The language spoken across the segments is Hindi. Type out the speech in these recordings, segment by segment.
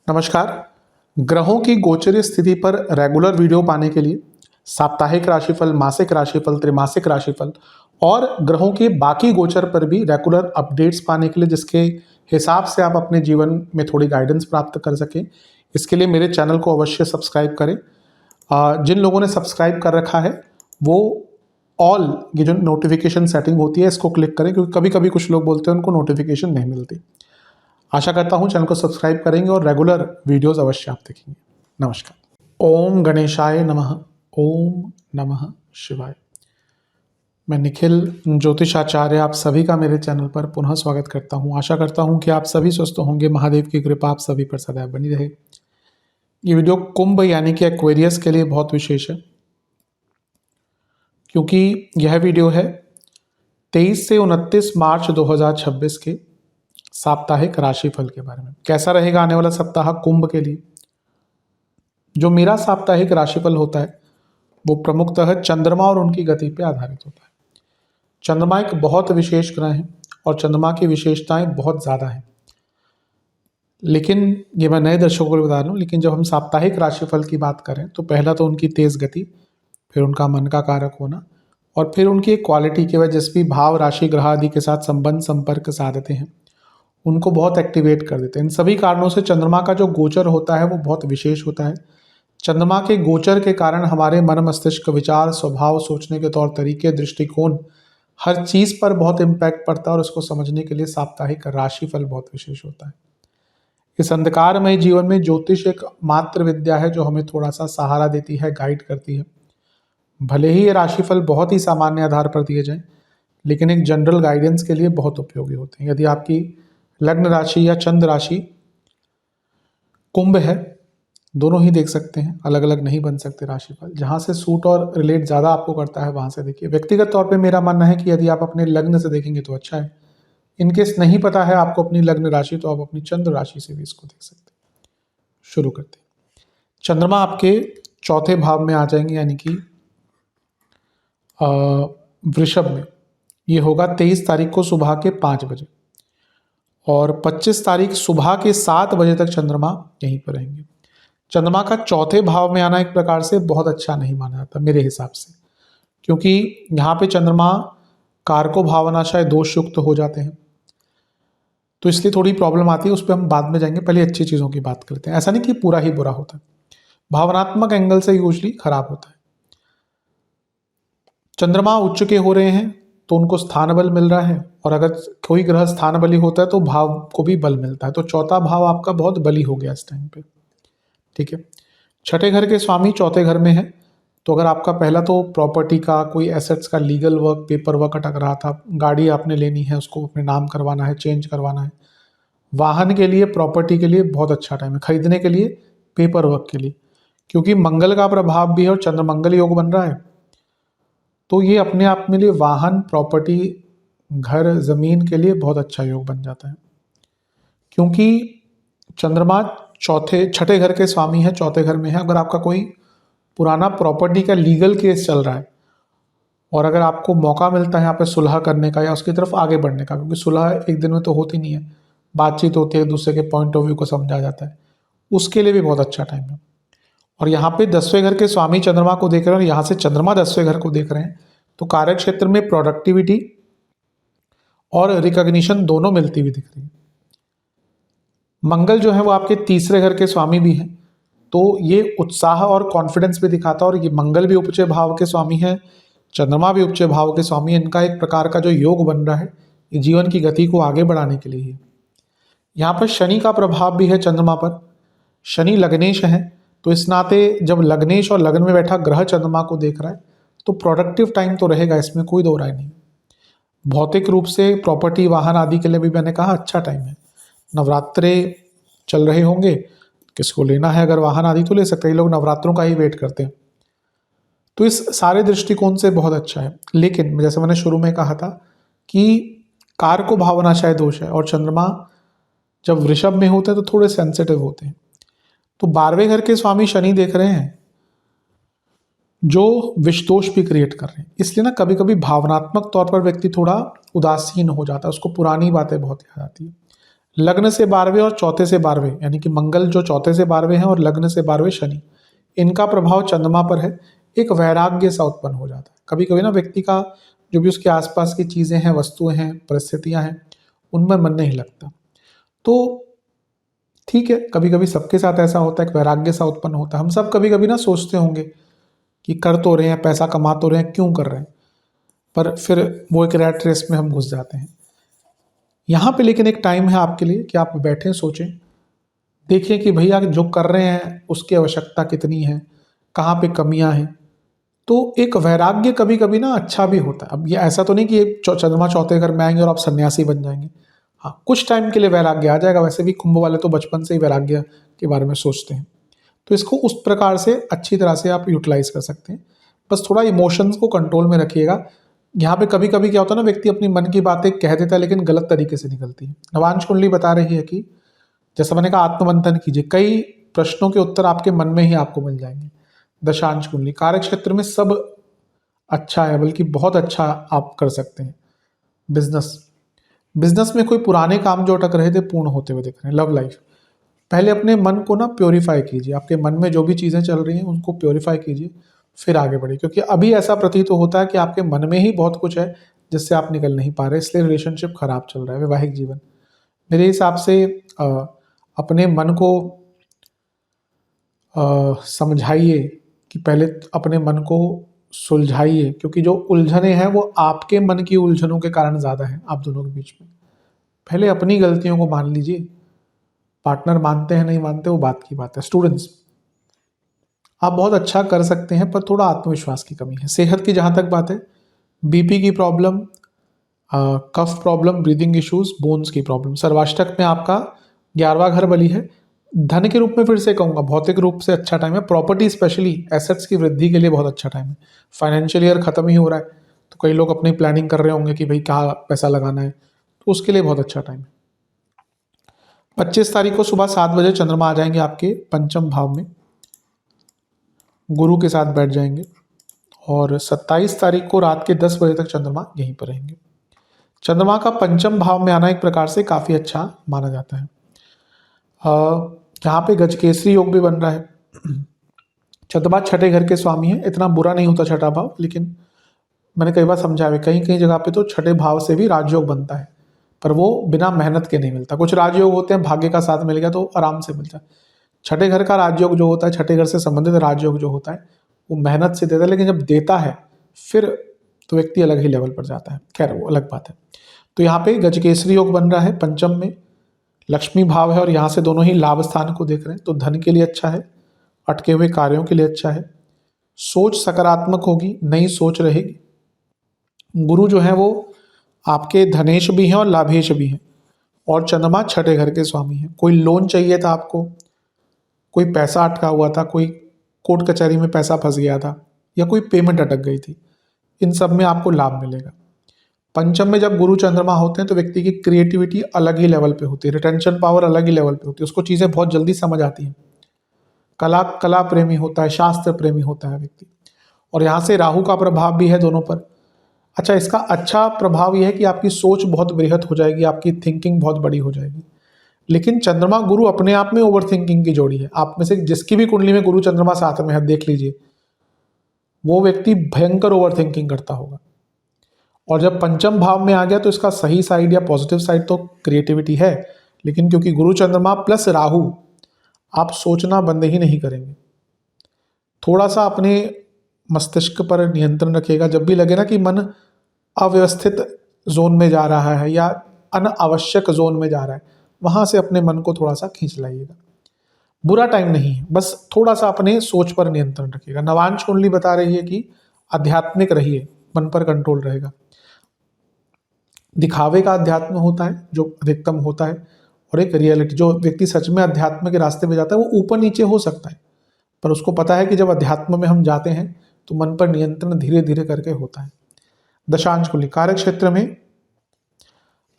नमस्कार। ग्रहों की गोचरीय स्थिति पर रेगुलर वीडियो पाने के लिए साप्ताहिक राशिफल, मासिक राशिफल, त्रैमासिक राशिफल और ग्रहों के बाकी गोचर पर भी रेगुलर अपडेट्स पाने के लिए, जिसके हिसाब से आप अपने जीवन में थोड़ी गाइडेंस प्राप्त कर सकें, इसके लिए मेरे चैनल को अवश्य सब्सक्राइब करें। जिन लोगों ने सब्सक्राइब कर रखा है वो ऑल ये जो नोटिफिकेशन सेटिंग होती है इसको क्लिक करें, क्योंकि कभी कभी कुछ लोग बोलते हैं उनको नोटिफिकेशन नहीं मिलती। आशा करता हूं चैनल को सब्सक्राइब करेंगे और रेगुलर वीडियोस अवश्य आप देखेंगे। नमस्कार। ओम गणेशाय नमः। ओम नमः शिवाय। मैं निखिल ज्योतिषाचार्य आप सभी का मेरे चैनल पर पुनः स्वागत करता हूं। आशा करता हूं कि आप सभी स्वस्थ होंगे। महादेव की कृपा आप सभी पर सदैव बनी रहे। ये वीडियो कुंभ यानी कि एक्वेरियस के लिए बहुत विशेष है, क्योंकि यह वीडियो है 23 से 29 मार्च 2026 के साप्ताहिक राशिफल के बारे में। कैसा रहेगा आने वाला सप्ताह कुंभ के लिए। जो मेरा साप्ताहिक राशिफल होता है वो प्रमुखतः चंद्रमा और उनकी गति पर आधारित होता है। चंद्रमा एक बहुत विशेष ग्रह है और चंद्रमा की विशेषताएं बहुत ज़्यादा हैं, लेकिन ये मैं नए दर्शकों को बता रहा हूँ। लेकिन जब हम साप्ताहिक राशिफल की बात करें तो पहला तो उनकी तेज गति, फिर उनका मन का कारक होना, और फिर उनकी एक क्वालिटी की वजह जिस भी भाव राशि ग्रह आदि के साथ संबंध संपर्क साधते हैं उनको बहुत एक्टिवेट कर देते हैं। इन सभी कारणों से चंद्रमा का जो गोचर होता है वो बहुत विशेष होता है। चंद्रमा के गोचर के कारण हमारे मन मस्तिष्क, विचार, स्वभाव, सोचने के तौर तरीके, दृष्टिकोण, हर चीज़ पर बहुत इम्पैक्ट पड़ता है और उसको समझने के लिए साप्ताहिक राशिफल बहुत विशेष होता है। इस अंधकारमय जीवन में ज्योतिष एक मात्र विद्या है जो हमें थोड़ा सा सहारा देती है, गाइड करती है। भले ही ये राशिफल बहुत ही सामान्य आधार पर दिए जाएं, लेकिन एक जनरल गाइडेंस के लिए बहुत उपयोगी होते हैं। यदि आपकी लग्न राशि या चंद्र राशि कुंभ है, दोनों ही देख सकते हैं, अलग अलग नहीं बन सकते राशिफल। जहाँ से सूट और रिलेट ज़्यादा आपको करता है वहाँ से देखिए। व्यक्तिगत तौर पे मेरा मानना है कि यदि आप अपने लग्न से देखेंगे तो अच्छा है। इनकेस नहीं पता है आपको अपनी लग्न राशि, तो आप अपनी चंद्र राशि से भी इसको देख सकते हैं। शुरू करते हैं। चंद्रमा आपके चौथे भाव में आ जाएंगे, यानी कि वृषभ में। ये होगा 23 तारीख को सुबह के 5 बजे और 25 तारीख सुबह के 7 बजे तक चंद्रमा यहीं पर रहेंगे। चंद्रमा का चौथे भाव में आना एक प्रकार से बहुत अच्छा नहीं माना जाता मेरे हिसाब से, क्योंकि यहाँ पे चंद्रमा कारको भावनाशय दोष युक्त हो जाते हैं, तो इसलिए थोड़ी प्रॉब्लम आती है। उस पर हम बाद में जाएंगे, पहले अच्छी चीज़ों की बात करते हैं। ऐसा नहीं कि पूरा ही बुरा होता है, भावनात्मक एंगल से यूजली खराब होता है। चंद्रमा उच्च के हो रहे हैं तो उनको स्थान बल मिल रहा है, और अगर कोई ग्रह स्थान बली होता है तो भाव को भी बल मिलता है। तो चौथा भाव आपका बहुत बली हो गया इस टाइम पे, ठीक है। छठे घर के स्वामी चौथे घर में है, तो अगर आपका पहला तो प्रॉपर्टी का, कोई एसेट्स का लीगल वर्क, पेपर वर्क अटक रहा था, गाड़ी आपने लेनी है, उसको अपने नाम करवाना है, चेंज करवाना है, वाहन के लिए, प्रॉपर्टी के लिए बहुत अच्छा टाइम है, खरीदने के लिए, पेपर वर्क के लिए, क्योंकि मंगल का प्रभाव भी है और चंद्र मंगल योग बन रहा है। तो ये अपने आप में लिए वाहन, प्रॉपर्टी, घर, जमीन के लिए बहुत अच्छा योग बन जाता है, क्योंकि चंद्रमा छठे घर के स्वामी है, चौथे घर में है। अगर आपका कोई पुराना प्रॉपर्टी का लीगल केस चल रहा है और अगर आपको मौका मिलता है यहाँ पे सुलह करने का या उसकी तरफ आगे बढ़ने का, क्योंकि सुलह एक दिन में तो होती नहीं है, बातचीत होती है, एक दूसरे के पॉइंट ऑफ व्यू को समझा जाता है, उसके लिए भी बहुत अच्छा टाइम है। और यहाँ पे 10वें घर के स्वामी चंद्रमा को देख रहे हैं और यहाँ से चंद्रमा 10वें घर को देख रहे हैं, तो कार्य क्षेत्र में प्रोडक्टिविटी और रिकॉग्निशन दोनों मिलती हुई दिख रही है। मंगल जो है वो आपके तीसरे घर के स्वामी भी हैं, तो ये उत्साह और कॉन्फिडेंस भी दिखाता है। और ये मंगल भी उपचय भाव के स्वामी है, चंद्रमा भी उपचय भाव के स्वामी है। इनका एक प्रकार का जो योग बन रहा है ये जीवन की गति को आगे बढ़ाने के लिए है। यहाँ पर शनि का प्रभाव भी है चंद्रमा पर। शनि लग्नेश है, तो इस नाते जब लग्नेश और लग्न में बैठा ग्रह चंद्रमा को देख रहा है तो प्रोडक्टिव टाइम तो रहेगा, इसमें कोई दो राय नहीं। भौतिक रूप से प्रॉपर्टी, वाहन आदि के लिए भी मैंने कहा अच्छा टाइम है। नवरात्रे चल रहे होंगे, किसको लेना है अगर वाहन आदि तो ले सकते हैं, लोग नवरात्रों का ही वेट करते हैं। तो इस सारे दृष्टिकोण से बहुत अच्छा है। लेकिन जैसे मैंने शुरू में कहा था कि कार को भावनाशय दोष है, और चंद्रमा जब वृषभ में होते हैं तो थोड़े सेंसिटिव होते हैं। तो 12वें घर के स्वामी शनि देख रहे हैं जो विषदोष भी क्रिएट कर रहे हैं, इसलिए ना कभी कभी भावनात्मक तौर पर व्यक्ति थोड़ा उदासीन हो जाता है, उसको पुरानी बातें बहुत याद आती है। लग्न से 12वें और चौथे से 12वें, यानी कि मंगल जो चौथे से 12वें हैं और लग्न से 12वें शनि, इनका प्रभाव चंद्रमा पर है। एक वैराग्य सा उत्पन्न हो जाता है। कभी कभी ना व्यक्ति का जो भी उसके आसपास की चीज़ें हैं, वस्तुएं हैं, परिस्थितियां हैं, उनमें मन नहीं लगता। तो ठीक है, कभी कभी सबके साथ ऐसा होता है, एक वैराग्य सा उत्पन्न होता है। हम सब कभी कभी ना सोचते होंगे कि कर तो रहे हैं, पैसा कमा तो रहे हैं, क्यों कर रहे हैं, पर फिर वो एक रैट रेस में हम घुस जाते हैं। यहाँ पे लेकिन एक टाइम है आपके लिए कि आप बैठें, सोचें, देखिए कि भैया जो कर रहे हैं उसकी आवश्यकता कितनी है, कहाँ पे कमियां हैं। तो एक वैराग्य कभी कभी ना अच्छा भी होता है। अब ये ऐसा तो नहीं कि ये चंद्रमा चौथे घर में आएंगे और आप सन्यासी बन जाएंगे। हाँ, कुछ टाइम के लिए वैराग्य आ जाएगा। वैसे भी कुंभ वाले तो बचपन से ही वैराग्य के बारे में सोचते हैं। तो इसको उस प्रकार से अच्छी तरह से आप यूटिलाइज कर सकते हैं। बस थोड़ा इमोशंस को कंट्रोल में रखिएगा। यहाँ पे कभी कभी क्या होता है ना, व्यक्ति अपनी मन की बातें कह देता है लेकिन गलत तरीके से निकलती है। नवांश कुंडली बता रही है कि जैसा मैंने कहा, आत्ममंथन कीजिए, कई प्रश्नों के उत्तर आपके मन में ही आपको मिल जाएंगे। दशांश कुंडली, कार्य क्षेत्र में सब अच्छा है, बल्कि बहुत अच्छा आप कर सकते हैं। बिजनेस बिजनेस में कोई पुराने काम जो अटक रहे थे पूर्ण होते हुए दिख रहे हैं। लव लाइफ, पहले अपने मन को ना प्योरीफाई कीजिए। आपके मन में जो भी चीज़ें चल रही हैं उनको प्योरीफाई कीजिए, फिर आगे बढ़िए। क्योंकि अभी ऐसा प्रतीत होता है कि आपके मन में ही बहुत कुछ है जिससे आप निकल नहीं पा रहे, इसलिए रिलेशनशिप खराब चल रहा है, वैवाहिक जीवन। मेरे हिसाब से अपने मन को समझाइए कि पहले अपने मन को सुलझाइए, क्योंकि जो उलझने हैं वो आपके मन की उलझनों के कारण ज़्यादा है आप दोनों के बीच में। पहले अपनी गलतियों को मान लीजिए। पार्टनर मानते हैं नहीं मानते वो बात की बात है। स्टूडेंट्स, आप बहुत अच्छा कर सकते हैं पर थोड़ा आत्मविश्वास की कमी है। सेहत की जहाँ तक बात है, बीपी की प्रॉब्लम, कफ प्रॉब्लम, ब्रीदिंग इश्यूज, बोन्स की प्रॉब्लम। सर्वाष्टक में आपका 11वां घर बली है। धन के रूप में फिर से कहूँगा भौतिक रूप से अच्छा टाइम है। प्रॉपर्टी स्पेशली एसेट्स की वृद्धि के लिए बहुत अच्छा टाइम है। फाइनेंशियल ईयर खत्म ही हो रहा है, तो कई लोग अपनी प्लानिंग कर रहे होंगे कि भाई कहाँ पैसा लगाना है, तो उसके लिए बहुत अच्छा टाइम है। 25 तारीख को सुबह 7 बजे चंद्रमा आ जाएंगे आपके पंचम भाव में, गुरु के साथ बैठ जाएंगे, और 27 तारीख को रात के 10 बजे तक चंद्रमा यहीं पर रहेंगे। चंद्रमा का पंचम भाव में आना एक प्रकार से काफ़ी अच्छा माना जाता है। यहाँ पे गजकेसरी योग भी बन रहा है। चंद्रमा छठे घर के स्वामी है, इतना बुरा नहीं होता छठा भाव, लेकिन मैंने कई बार समझाया है, कहीं कहीं जगह पे तो छठे भाव से भी राजयोग बनता है, पर वो बिना मेहनत के नहीं मिलता। कुछ राजयोग होते हैं भाग्य का साथ मिल गया तो आराम से मिलता है। छठे घर का राजयोग जो होता है, छठे घर से संबंधित राजयोग जो होता है, वो मेहनत से देता है, लेकिन जब देता है फिर तो व्यक्ति अलग ही लेवल पर जाता है। खैर वो अलग बात है। तो यहाँ पे गजकेसरी योग बन रहा है पंचम में, लक्ष्मी भाव है और यहाँ से दोनों ही लाभ स्थान को देख रहे हैं, तो धन के लिए अच्छा है, अटके हुए कार्यों के लिए अच्छा है। सोच सकारात्मक होगी, नई सोच रहेगी। गुरु जो है वो आपके धनेश भी हैं और लाभेश भी हैं, और चंद्रमा छठे घर के स्वामी हैं। कोई लोन चाहिए था आपको, कोई पैसा अटका हुआ था, कोई कोर्ट कचहरी में पैसा फंस गया था, या कोई पेमेंट अटक गई थी, इन सब में आपको लाभ मिलेगा। पंचम में जब गुरु चंद्रमा होते हैं तो व्यक्ति की क्रिएटिविटी अलग ही लेवल पे होती है, रिटेंशन पावर अलग ही लेवल पे होती है, उसको चीज़ें बहुत जल्दी समझ आती हैं। कला प्रेमी होता है, शास्त्र प्रेमी होता है व्यक्ति। और यहाँ से राहु का प्रभाव भी है दोनों पर। अच्छा, इसका अच्छा प्रभाव यह है कि आपकी सोच बहुत बृहत हो जाएगी, आपकी थिंकिंग बहुत बड़ी हो जाएगी। लेकिन चंद्रमा गुरु अपने आप में ओवर थिंकिंग की जोड़ी है। आप में से जिसकी भी कुंडली में गुरु चंद्रमा साथ में है, देख लीजिए, वो व्यक्ति भयंकर ओवर थिंकिंग करता होगा। और जब पंचम भाव में आ गया तो इसका सही साइड या पॉजिटिव साइड तो क्रिएटिविटी है, लेकिन क्योंकि गुरु चंद्रमा प्लस राहु, आप सोचना बंद ही नहीं करेंगे। थोड़ा सा अपने मस्तिष्क पर नियंत्रण रखिएगा। जब भी लगे ना कि मन अव्यवस्थित जोन में जा रहा है या अनावश्यक जोन में जा रहा है, वहाँ से अपने मन को थोड़ा सा खींच लाइएगा। बुरा टाइम नहीं है, बस थोड़ा सा अपने सोच पर नियंत्रण रखिएगा। नवांश कुंडली बता रही है कि आध्यात्मिक रहिए, मन पर कंट्रोल रहेगा। दिखावे का अध्यात्म होता है जो अधिकतम होता है, और एक रियलिटी, जो व्यक्ति सच में अध्यात्म के रास्ते पे जाता है वो ऊपर नीचे हो सकता है, पर उसको पता है कि जब अध्यात्म में हम जाते हैं तो मन पर नियंत्रण धीरे धीरे करके होता है। दशांश कुंडली, कार्य क्षेत्र में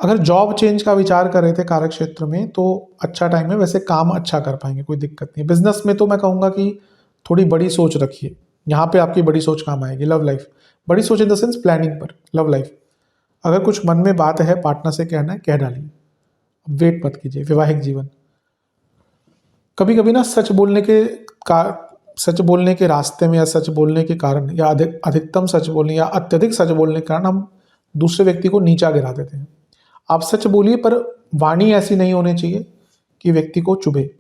अगर जॉब चेंज का विचार कर रहे थे कार्य क्षेत्र में तो अच्छा टाइम है, वैसे काम अच्छा कर पाएंगे, कोई दिक्कत नहीं। बिजनेस में तो मैं कहूँगा कि थोड़ी बड़ी सोच रखिए, यहाँ पे आपकी बड़ी सोच काम आएगी। लव लाइफ, बड़ी सोच इन द सेंस प्लानिंग पर। लव लाइफ, अगर कुछ मन में बात है, पार्टनर से कहना है, कह डालिए। वेट मत कीजिए। वैवाहिक जीवन, कभी कभी ना सच बोलने के रास्ते में या सच बोलने के कारण या अधिकतम सच बोलने या अत्यधिक सच बोलने के कारण हम दूसरे व्यक्ति को नीचा गिरा देते हैं। आप सच बोलिए, पर वाणी ऐसी नहीं होनी चाहिए कि व्यक्ति को चुभे।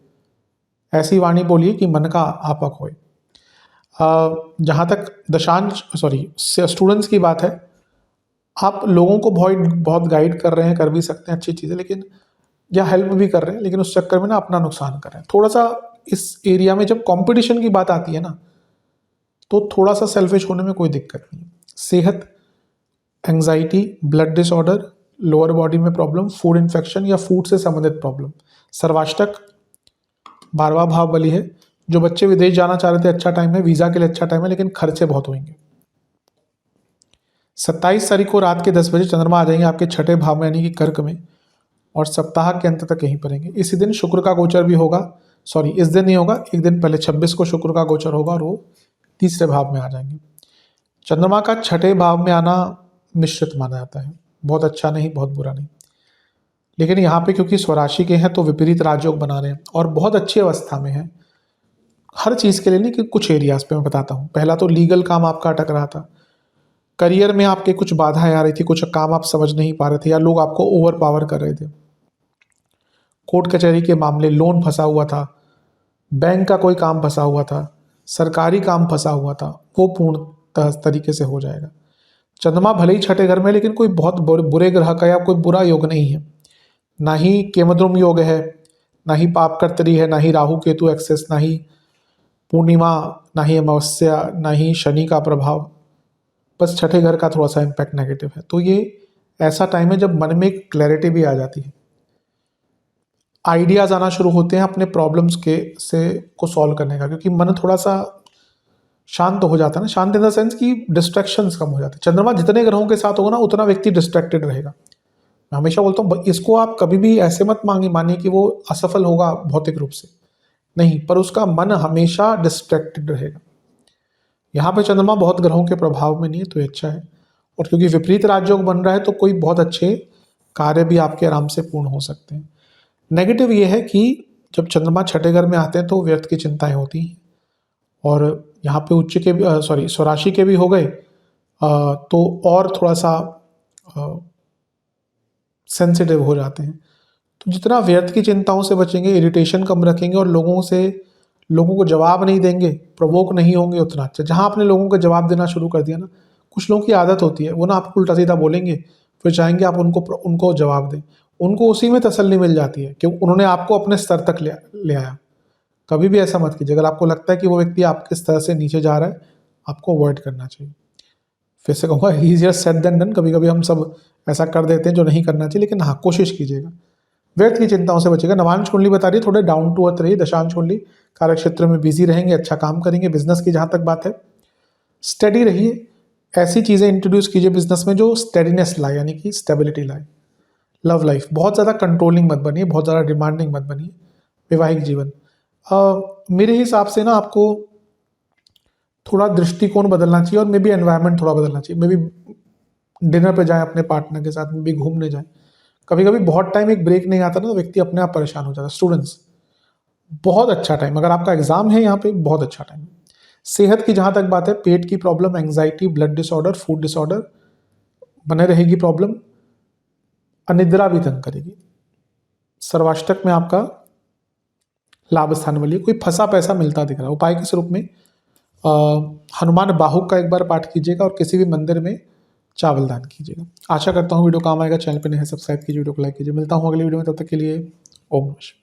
ऐसी वाणी बोलिए कि मन का आपा खोए। जहाँ तक स्टूडेंट्स की बात है, आप लोगों को बहुत गाइड कर रहे हैं, कर भी सकते हैं, अच्छी चीज़ है, लेकिन या हेल्प भी कर रहे हैं, लेकिन उस चक्कर में ना अपना नुकसान कर रहे हैं थोड़ा सा। इस एरिया में जब कंपटीशन की बात आती है ना, तो थोड़ा सा सेल्फिश होने में कोई दिक्कत नहीं है। सेहत, anxiety, blood disorder, lower body में प्रॉब्लम, फूड इन्फेक्शन या फूड से संबंधित प्रॉब्लम। सर्वाष्टक 12वां भाव बलि है। जो बच्चे विदेश जाना चाह रहे थे, अच्छा टाइम है, वीजा के लिए अच्छा टाइम है, लेकिन खर्चे बहुत होंगे। 27 तारीख को रात के 10 बजे चंद्रमा आ जाएंगे आपके छठे भाव में, यानी कि कर्क में, और सप्ताह के अंत तक यहीं पर रहेंगे। इसी दिन शुक्र का गोचर भी होगा, इस दिन नहीं होगा, एक दिन पहले 26 को शुक्र का गोचर होगा और वो तीसरे भाव में आ जाएंगे। चंद्रमा का छठे भाव में आना मिश्रित माना जाता है, बहुत अच्छा नहीं, बहुत बुरा नहीं। लेकिन यहाँ पे क्योंकि स्वराशि के हैं तो विपरीत राजयोग बना रहे हैं और बहुत अच्छी अवस्था में है। हर चीज़ के लिए नहीं, कि कुछ एरियाज पे मैं बताता हूँ। पहला तो लीगल काम आपका अटक रहा था, करियर में आपके कुछ बाधाएं आ रही थी, कुछ काम आप समझ नहीं पा रहे थे या लोग आपको ओवर पावर कर रहे थे। कोर्ट कचहरी के मामले, लोन फंसा हुआ था, बैंक का कोई काम फंसा हुआ था, सरकारी काम फंसा हुआ था, वो पूर्ण तरीके से हो जाएगा। चंद्रमा भले ही छठे घर में, लेकिन कोई बहुत बुरे ग्रह का या कोई बुरा योग नहीं है। ना ही केमद्रुम योग है, ना ही पापकर्तरी है, ना ही राहु केतु एक्सेस, ना ही पूर्णिमा, ना ही अमावस्या, ना ही शनि का प्रभाव। बस छठे घर का थोड़ा सा इम्पैक्ट नेगेटिव है। तो ये ऐसा टाइम है जब मन में एक क्लैरिटी भी आ जाती है, आइडियाज आना शुरू होते हैं अपने प्रॉब्लम्स को सॉल्व करने का, क्योंकि मन थोड़ा सा शांत हो जाता है ना। शांत इन द सेंस कि डिस्ट्रैक्शंस कम हो जाते हैं। चंद्रमा जितने ग्रहों के साथ होगा ना, उतना व्यक्ति डिस्ट्रैक्टेड रहेगा। मैं हमेशा बोलता हूँ, इसको आप कभी भी ऐसे मत मानिए कि वो असफल होगा भौतिक रूप से, नहीं, पर उसका मन हमेशा डिस्ट्रैक्टेड रहेगा। यहाँ पे चंद्रमा बहुत ग्रहों के प्रभाव में नहीं है, तो ये अच्छा है। और क्योंकि विपरीत राजयोग बन रहा है, तो कोई बहुत अच्छे कार्य भी आपके आराम से पूर्ण हो सकते हैं। नेगेटिव ये है कि जब चंद्रमा छठे घर में आते हैं तो व्यर्थ की चिंताएं होती हैं, और यहाँ पे उच्च के भी स्वराशि के भी हो गए, तो और थोड़ा सा सेंसिटिव हो जाते हैं। तो जितना व्यर्थ की चिंताओं से बचेंगे, इरिटेशन कम रखेंगे और लोगों को जवाब नहीं देंगे, प्रवोक नहीं होंगे, उतना अच्छा। जहाँ आपने लोगों को जवाब देना शुरू कर दिया ना, कुछ लोगों की आदत होती है, वो ना आपको उल्टा सीधा बोलेंगे, फिर चाहेंगे आप उनको जवाब दें। उनको उसी में तसल्ली मिल जाती है कि उन्होंने आपको अपने स्तर तक ले आया। कभी भी ऐसा मत कीजिए। अगर आपको लगता है कि वो व्यक्ति आपके स्तर से नीचे जा रहा है, आपको अवॉइड करना चाहिए। फिर से कहूँगा, ईजियर सेड देन डन। कभी कभी हम सब ऐसा कर देते हैं जो नहीं करना चाहिए, लेकिन हाँ, कोशिश कीजिएगा, व्यर्थ की चिंताओं से बचेगा। नवांश कुंडली बता रही है थोड़े डाउन टू अर्थ रहिए। दशांश कुंडली, कार्य क्षेत्र में बिजी रहेंगे, अच्छा काम करेंगे। बिजनेस की जहाँ तक बात है, स्टडी रहिए, ऐसी चीज़ें इंट्रोड्यूस कीजिए बिजनेस में जो स्टेडीनेस लाए, यानी कि स्टेबिलिटी लाए। लव लाइफ, बहुत ज़्यादा कंट्रोलिंग मत बनिए, बहुत ज़्यादा डिमांडिंग मत बनिए। वैवाहिक जीवन, मेरे हिसाब से ना आपको थोड़ा दृष्टिकोण बदलना चाहिए, और मे बी एनवायरनमेंट थोड़ा बदलना चाहिए। मे बी डिनर पे जाएं अपने पार्टनर के साथ, में भी घूमने जाएं। कभी कभी बहुत टाइम एक ब्रेक नहीं आता ना, तो व्यक्ति अपने आप परेशान हो जाता है। स्टूडेंट्स, बहुत अच्छा टाइम, अगर आपका एग्जाम है यहाँ पे, बहुत अच्छा टाइम है। सेहत की जहाँ तक बात है, पेट की problem, anxiety, blood disorder, food disorder बने रहेगी प्रॉब्लम। अनिद्रा भी तंग करेगी। सर्वाष्टक में आपका लाभ स्थान वाली, कोई फंसा पैसा मिलता दिख रहा है। उपाय के स्वरूप में हनुमान बाहुक का एक बार पाठ कीजिएगा और किसी भी मंदिर में चावल दान कीजिएगा। आशा करता हूँ वीडियो काम आएगा। चैनल पे नए हैं, सब्सक्राइब कीजिए, वीडियो को लाइक कीजिए। मिलता हूँ अगले वीडियो में, तब तक के लिए ओम नमः शिवाय।